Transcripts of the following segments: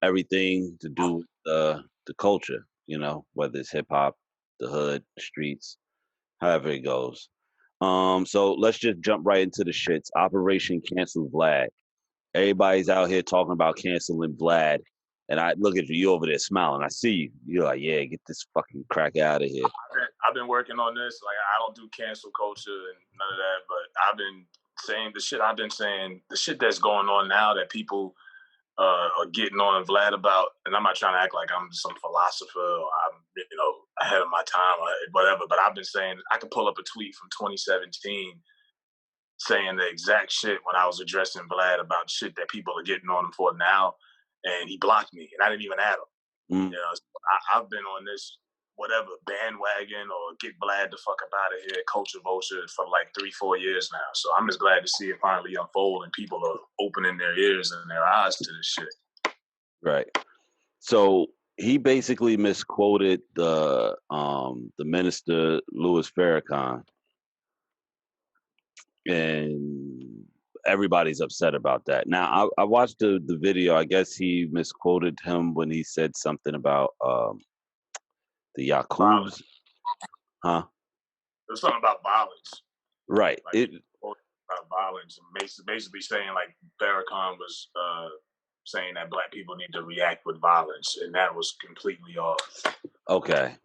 everything to do with the culture, whether it's hip hop, the hood, the streets, however it goes. So let's just jump right into the shits. Operation Cancel Vlad. Everybody's out here talking about canceling Vlad. And I look at you, you over there smiling. I see you. You're like, yeah, get this fucking crack out of here. I've been working on this. Like, I don't do cancel culture and none of that, but I've been saying the shit I've been saying, the shit that's going on now that people are getting on Vlad about. And I'm not trying to act like I'm some philosopher or I'm, ahead of my time or whatever, but I've been saying, I could pull up a tweet from 2017 saying the exact shit when I was addressing Vlad about shit that people are getting on him for now, and he blocked me, and I didn't even add him. Mm. So I've been on this whatever bandwagon or get Vlad the fuck up out of here, culture vulture for like 3-4 years now. So I'm just glad to see it finally unfold and people are opening their ears and their eyes to this shit. Right. So he basically misquoted the minister Louis Farrakhan, and everybody's upset about that. Now I watched the video. I guess he misquoted him when he said something about the Yaqubs, Violence. huh? There's something about violence. Right. Like about violence and basically saying like Farrakhan was saying that black people need to react with violence, and that was completely off. Okay.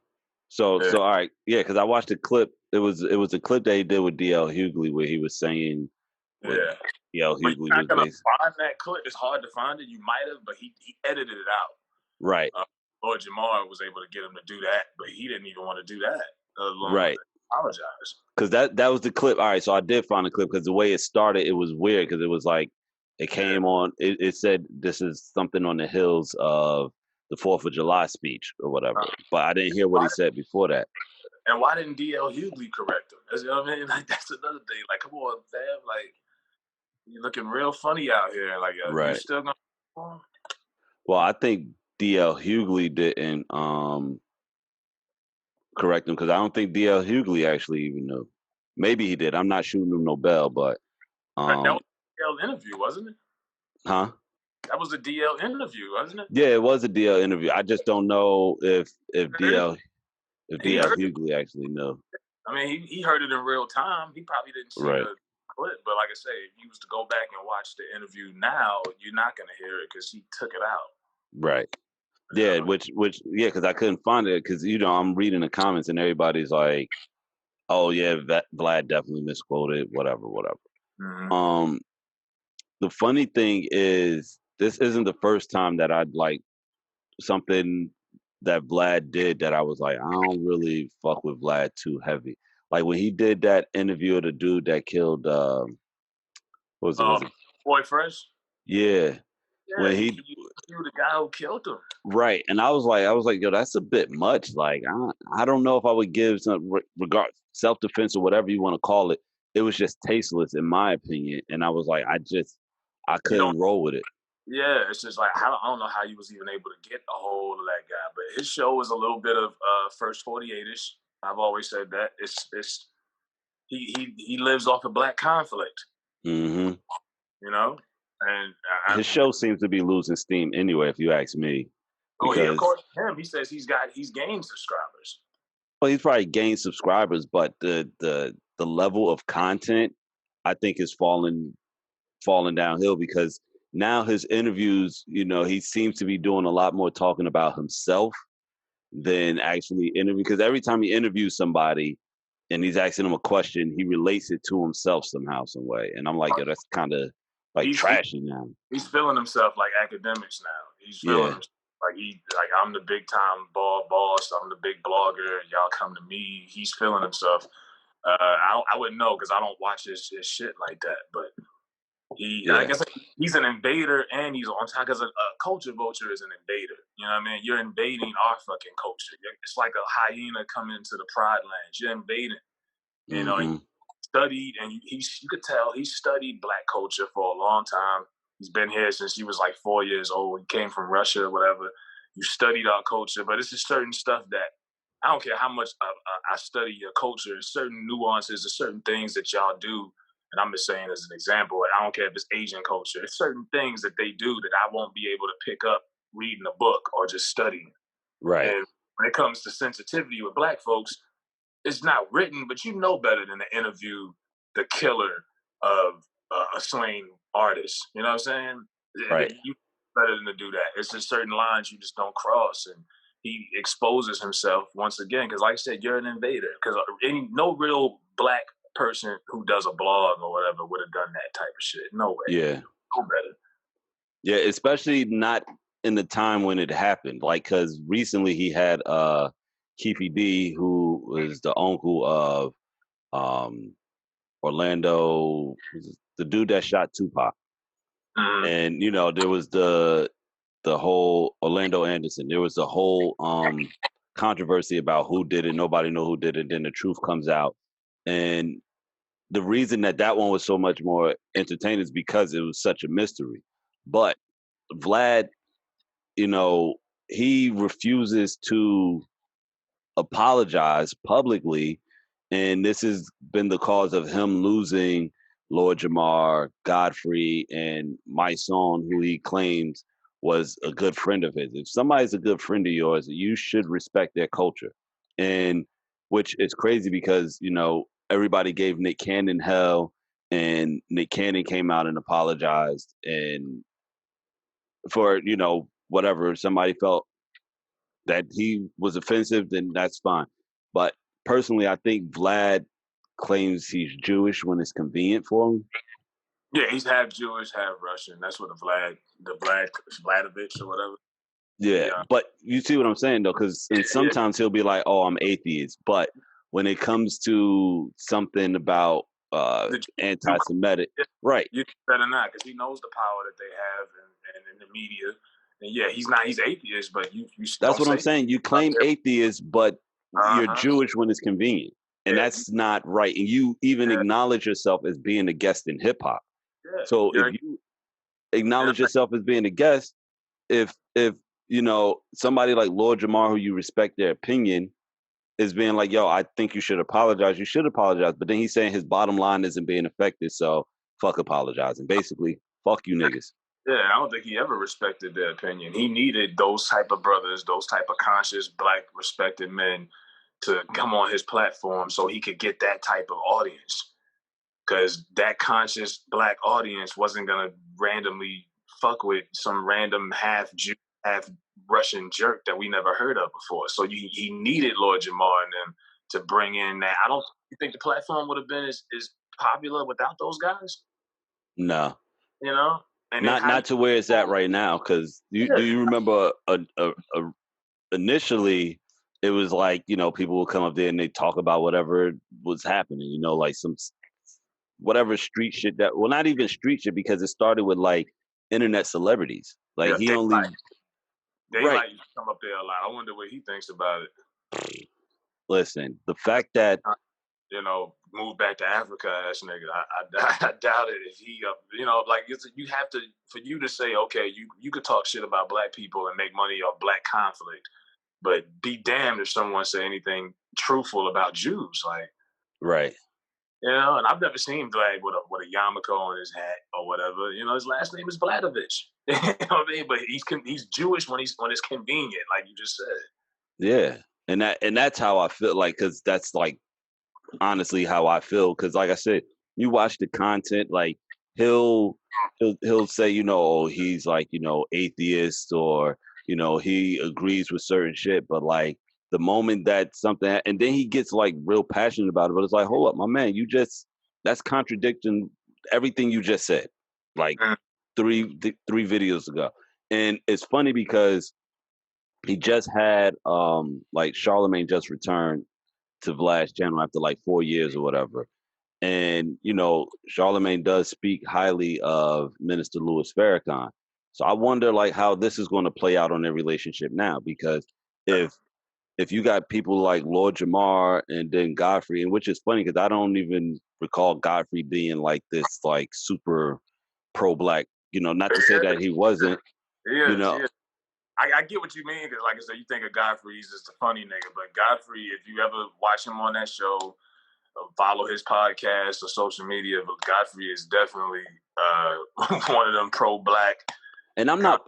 So all right, yeah, because I watched a clip. It was a clip that he did with DL Hughley where he was saying what DL But Hughley you're was not gonna basically find that clip. It's hard to find it. You might have, but he edited it out. right, Lord Jamar was able to get him to do that, but he didn't even want to do that. Alone right. apologize. Because that was the clip. All right, so I did find the clip because the way it started, it was weird because it was like it came on. It said this is something on the heels of the 4th of July speech or whatever, but I didn't hear what he said before that. And why didn't DL Hughley correct him? You know what I mean? Like, that's another thing. Like, come on, fam. Like, you're looking real funny out here. Like, you Right. still gonna? Well, I think DL Hughley didn't correct him because I don't think DL Hughley actually even knew. Maybe he did. I'm not shooting him no bell, but That was a DL interview, wasn't it? huh? That was a DL interview, wasn't it? Yeah, it was a DL interview. I just don't know if Heard it? DL He heard it. Hughley actually knew. I mean, he heard it in real time. He probably didn't see Right. the clip, but like I say, if you was to go back and watch the interview now, you're not gonna hear it because he took it out. Right. Yeah, which yeah, because I couldn't find it because I'm reading the comments and everybody's like, "Oh yeah, Vlad definitely misquoted, whatever." Mm-hmm. The funny thing is, this isn't the first time that I'd like something that Vlad did that I was like, I don't really fuck with Vlad too heavy. Like when he did that interview of the dude that killed, what was it? Was it? Boy Fresh? Yeah, Yeah, when he he the guy who killed him. right, and I was like, yo, that's a bit much. Like, I don't know if I would give some regard self defense or whatever you want to call it. It was just tasteless in my opinion, and I was like, I You don't. couldn't roll with it. Yeah, it's just like I don't know how he was even able to get a hold of that guy, but his show was a little bit of first 48ish. I've always said that it's he lives off of black conflict, Hmm. you know, and His show seems to be losing steam anyway, if you ask me, he because according to him, he says he's gained subscribers. well, he's probably gained subscribers, but the level of content I think is falling downhill because now his interviews, he seems to be doing a lot more talking about himself than actually interview. Because every time he interviews somebody and he's asking them a question, he relates it to himself somehow, some way. And I'm like, yo, that's kind of like He's he, trashy now. he's feeling himself like academics now. He's feeling Yeah. himself like I'm the big time boss. I'm the big blogger. Y'all come to me. He's feeling himself. I wouldn't know because I don't watch his shit like that. But I guess he's an invader and he's on top because a culture vulture is an invader. You know what I mean? You're invading our fucking culture. It's like a hyena coming into the pride lands. You're invading. You know, Mm-hmm. he studied and you could tell he studied black culture for a long time. He's been here since he was like 4 years old. He came from Russia or whatever. You studied our culture, but it's just certain stuff that I don't care how much I study your culture. There's certain nuances, there's certain things that y'all do. And I'm just saying as an example, I don't care if it's Asian culture. There's certain things that they do that I won't be able to pick up reading a book or just studying. Right. And when it comes to sensitivity with black folks, it's not written, but you know better than to interview the killer of a slain artist. You know what I'm saying? Right. You better than to do that. It's just certain lines you just don't cross, and he exposes himself once again because, like I said, you're an invader. Because no real black person who does a blog or whatever would have done that type of shit. No way. Yeah. No better. Yeah, especially not in the time when it happened. Like, because recently he had Keefy D, who was the uncle of Orlando, the dude that shot Tupac. Mm-hmm. And, you know, there was the whole Orlando Anderson. There was the whole controversy about who did it. Nobody know who did it. Then the truth comes out. And the reason that one was so much more entertaining is because it was such a mystery. But Vlad, you know, he refuses to apologize publicly, and this has been the cause of him losing Lord Jamar Godfrey and Mysonne, who he claims was a good friend of his. If somebody's a good friend of yours, you should respect their culture. And which is crazy because, you know, everybody gave Nick Cannon hell, and Nick Cannon came out and apologized, and for, you know, whatever, somebody felt that he was offensive, then that's fine. But personally, I think Vlad claims he's Jewish when it's convenient for him. Yeah, he's half Jewish, half Russian. That's what Vladovich or whatever. Yeah, but you see what I'm saying though, because sometimes he'll be like, "Oh, I'm atheist," but when it comes to something about anti-Semitic, right? You better not, because he knows the power that they have in the media. And yeah, he's atheist, but you That's what I'm saying. You claim atheist, but you're Jewish when it's convenient, and that's not right. And you even acknowledge yourself as being a guest in hip hop. Yeah. So if you acknowledge yourself as being a guest, if you know somebody like Lord Jamar, who you respect their opinion, is being like, "Yo, I think you should apologize," you should apologize. But then he's saying his bottom line isn't being affected, so fuck apologizing. Basically, fuck you niggas. Yeah, I don't think he ever respected their opinion. He needed those type of brothers, those type of conscious, black, respected men to come on his platform so he could get that type of audience. Because that conscious black audience wasn't going to randomly fuck with some random half Jew, half Russian jerk that we never heard of before. So he needed Lord Jamar and them to bring in that. You think the platform would have been as popular without those guys? No. You know? And not to where it's at right now, because do you remember initially it was like, you know, people would come up there and they talk about whatever was happening, you know, like some whatever street shit that, well, not even street shit, because it started with like internet celebrities. Like he only they like you to come up there a lot. I wonder what he thinks about it. Listen, the fact that you know, move back to Africa, ass nigga. I doubt it. If he, you know, like you have to, for you to say, okay, you could talk shit about black people and make money off black conflict, but be damned if someone say anything truthful about Jews, like, right. You know, and I've never seen Vlad with a yarmulke on his hat or whatever. You know, his last name is Vladovich. You know what I mean? But he's Jewish when it's convenient, like you just said. Yeah, and that's how I feel, like, because that's like honestly how I feel, because like I said, you watch the content, like he'll say, you know, he's like, you know, atheist, or, you know, he agrees with certain shit, but like the moment that something, and then he gets like real passionate about it, but it's like, hold up, my man, that's contradicting everything you just said, like three videos ago. And it's funny because he just had like Charlemagne just returned to Vlad's channel after like 4 years or whatever. And, you know, Charlemagne does speak highly of Minister Louis Farrakhan. So I wonder like how this is going to play out on their relationship now, because if you got people like Lord Jamar and then Godfrey, and which is funny because I don't even recall Godfrey being like this like super pro-black, you know, not to say that he wasn't, you know. I get what you mean, because like I said, you think of Godfrey, he's just a funny nigga. But Godfrey, if you ever watch him on that show, follow his podcast or social media, but Godfrey is definitely one of them pro-black And I'm not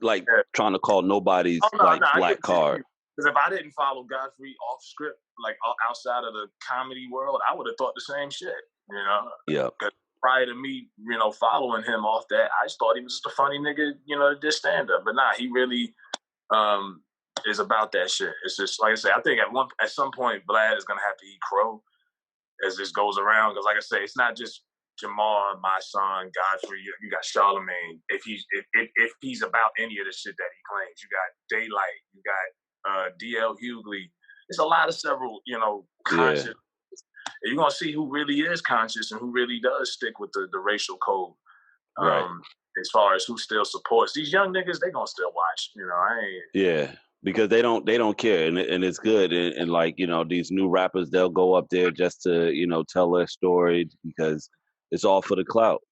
like Yeah. trying to call Oh nobody's no, like no, I black get to card. you. Because if I didn't follow Godfrey off script, like outside of the comedy world, I would have thought the same shit. You know, Yeah. because prior to me, following him off that, I just thought he was just a funny nigga, that did stand up. But nah, he really um is about that shit. It's just like I say. I think at some point, Vlad is gonna have to eat crow as this goes around. Because like I say, it's not just Jamar, Mysonne, Godfrey. You got Charlemagne. If he's about any of the shit that he claims, you got Daylight. You got DL Hughley. There's a lot of several, Yeah. conscious. You're gonna see who really is conscious and who really does stick with the racial code. Right. As far as who still supports these young niggas, they gonna still watch. I ain't. Yeah. Because they don't care, and it's good, and like these new rappers, they'll go up there just to tell their story because it's all for the clout.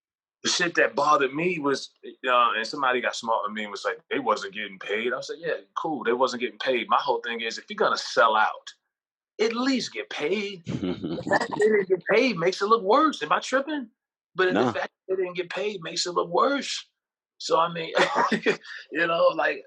The shit that bothered me was, and somebody got smart with me and was like, they wasn't getting paid. I was like, yeah, cool, they wasn't getting paid. My whole thing is, if you're gonna sell out, at least get paid. The fact that they didn't get paid makes it look worse. Am I tripping? But the No. fact that they didn't get paid makes it look worse. So I mean, like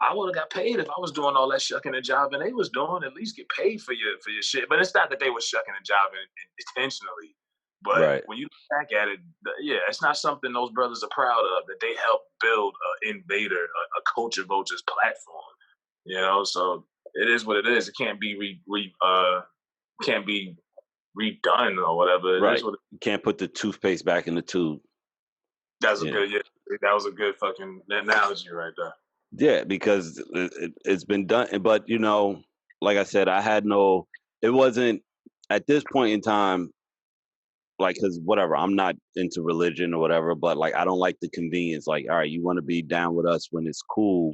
I would have got paid if I was doing all that shucking and jiving they was doing. At least get paid for your shit. But it's not that they were shucking and jiving intentionally. But Right. when you look back at it, yeah, it's not something those brothers are proud of. That they helped build an invader, a culture vultures platform. So it is what it is. It can't be can't be redone or whatever. It is Right. what You can't put the toothpaste back in the tube. that's a Yeah. good. Yeah, that was a good fucking analogy right there. Yeah, because it's been done. But like I said, I had no. It wasn't at this point in time. Like, cause whatever, I'm not into religion or whatever, but like, I don't like the convenience. Like, all right, you want to be down with us when it's cool,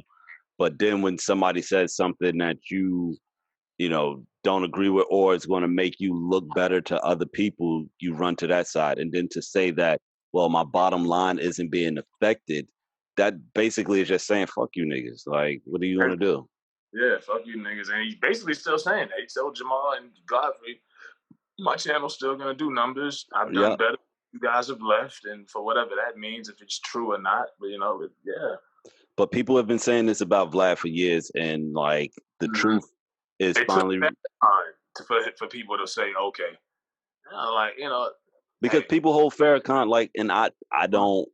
but then when somebody says something that don't agree with, or it's going to make you look better to other people, you run to that side. And then to say that, well, my bottom line isn't being affected, that basically is just saying, fuck you niggas. Like, what do you want to do? Yeah, fuck you niggas. And he's basically still saying that. He told Jamal and Godfrey, my channel's still gonna do numbers. I've done Yeah. better. You guys have left, and for whatever that means, if it's true or not, but yeah. But people have been saying this about Vlad for years, and like the truth is It took finally that time for people to say, okay, like because hey, people hold Farrakhan like, and I don't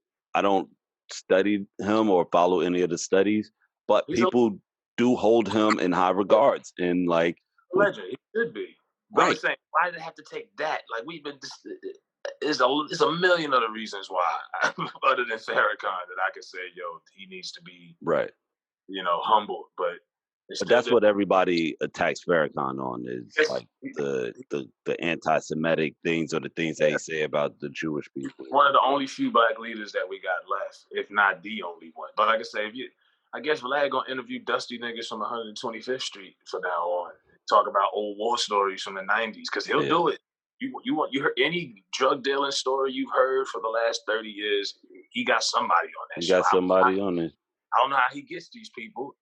study him or follow any of the studies, but he's a people do hold him in high regards, and like with legend. He should be. But I'm right, just saying, why did it have to take that? Like we've been. There's a million other reasons why, other than Farrakhan, that I could say, yo, he needs to be, right. humbled. But it But still that's did. what everybody attacks Farrakhan on is It's, like the anti-Semitic things or the things that he say about the Jewish people. one of the only few black leaders that we got left, if not the only one. But like I say, I guess Vlad gonna interview dusty niggas from 125th Street from now on, talk about old war stories from the '90s, because he'll Yeah, do it. You heard any drug dealing story you've heard for the last 30 years? He got somebody on that he show. got somebody on it. I don't know how he gets these people.